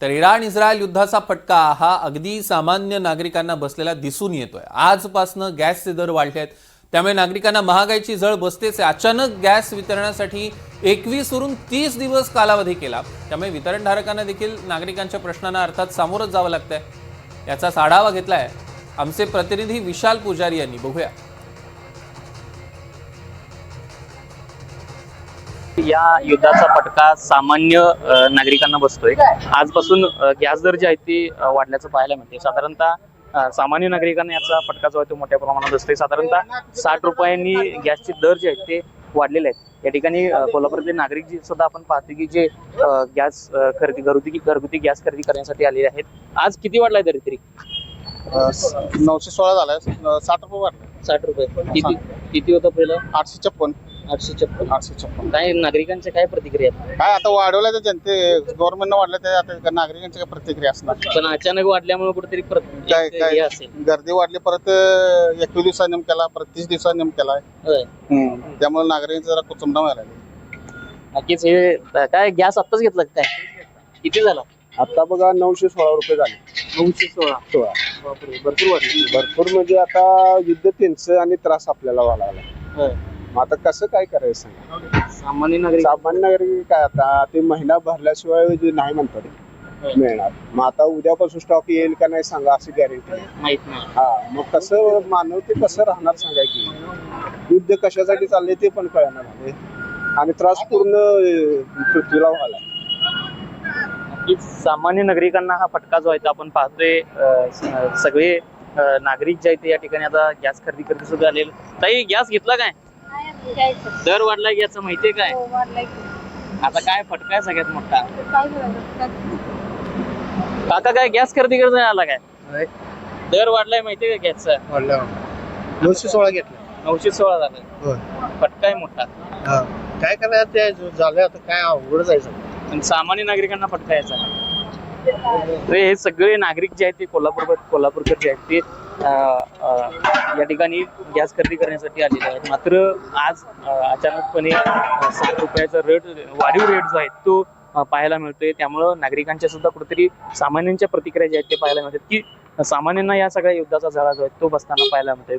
तर Iran Israel युद्धाचा फटका हा अगदी सामान्य नागरिकांना बसलेला दिसून येतोय। आजपासून गॅसचे दर वाढले आहेत, त्यामुळे नागरिकांना महागाईची झळ बसतेच आहे। अचानक गॅस वितरणासाठी 21 वरून 30 दिवस कालावधी केला, त्यामुळे वितरणधारकांना देखील नागरिकांच्या प्रश्नांना अर्थात सामोरं जावं लागतंय। याचाच आढावा घेतलाय आमचे प्रतिनिधी विशाल पुजारी यांनी। बघूया। या युद्धाचा फटका सामान्य नागरिकांना बसतोय। आजपासून गॅस दर जे आहेत ते वाढल्याचं पाहायला मिळते। साधारणतः सामान्य नागरिकांना याचा फटका जो आहे तो मोठ्या प्रमाणात बसतोय। साधारणतः 60 रुपयांनी गॅसचे दर जे आहेत ते वाढलेले आहेत। या ठिकाणी कोल्हापूरचे नागरिक जे सुद्धा आपण पाहतो की जे गॅस खरेदी घरगुती गॅस खरेदी करण्यासाठी आलेले आहेत। आज किती वाढलाय तरी 916 झालाय। 60 रुपये वाढले। 60 रुपये किती होतं पहिलं? 856 856 काय नागरिकांच्या काय प्रतिक्रिया आहेत? काय आता वाढवलं तर जनते गव्हर्नमेंटनं वाढलं ते आता नागरिकांची काय प्रतिक्रिया असणार। पण अचानक वाढल्यामुळे कुठेतरी काय असेल, गर्दी वाढली, परत 21 दिवसांनी नेम केला, परत 30 दिवसांनी नेम केलाय। त्यामुळे नागरिकांचा जरा कुचंबा व्हायला लागला। नक्कीच हे काय गॅस आत्ताच घेतला काय? किती झाला? आता बघा 916 रुपये झाले। 916 बापरे, भरपूर वाढली। भरपूर म्हणजे आता युद्ध त्यांचं आणि त्रास आपल्याला व्हायला लागला। मग आता कसं काय करायचं सांगा? सामान्य सामान्य नागरिक काय आता ते महिना भरल्याशिवाय जे नाही म्हणतात मिळणार। मग आता उद्यापासून स्टॉक येईल का नाही सांगा, अशी गॅरंटी नाही। माहित नाही। हा, मग कसं मानव ते कसं राहणार सांगा की? युद्ध कशासाठी चाललंय ते पण कळणार नाही आणि त्रास पूर्ण पृथ्वीला व्हायला। नक्कीच सामान्य नागरिकांना हा फटका जो आहे तो आपण पाहतोय। सगळे नागरिक जे आहेत या ठिकाणी आता गॅस खरेदी करत सुद्धा आलेले। ताई, गॅस घेतला काय? दर वाढलाय गॅसचा माहितीये काय? आता काय फटका आहे सगळ्यात मोठा? काका काय गॅस खरेदी करत आला काय? दर वाढलाय माहितीये का गॅसचा? 916 घेतलं। 916 झालाय, फटका आहे मोठा। काय करायचं ते झालं, आता काय अवघड जायचं। आणि सामान्य नागरिकांना फटका यायचा। हे सगळे नागरिक जे आहेत ते कोल्हापूरकर जे आहेत ते या ठिकाणी गॅस खरेदी करण्यासाठी आलेले आहेत। मात्र आज अचानकपणे 60 रुपयाचा वाढीव रेट जो आहे तो पाहायला मिळतोय। त्यामुळं नागरिकांच्या सुद्धा कुठेतरी सामान्यांच्या प्रतिक्रिया ज्या आहेत ते पाहायला मिळतात की सामान्यांना या सगळ्या युद्धाचा झळा जो आहे तो बसताना पाहायला मिळतोय।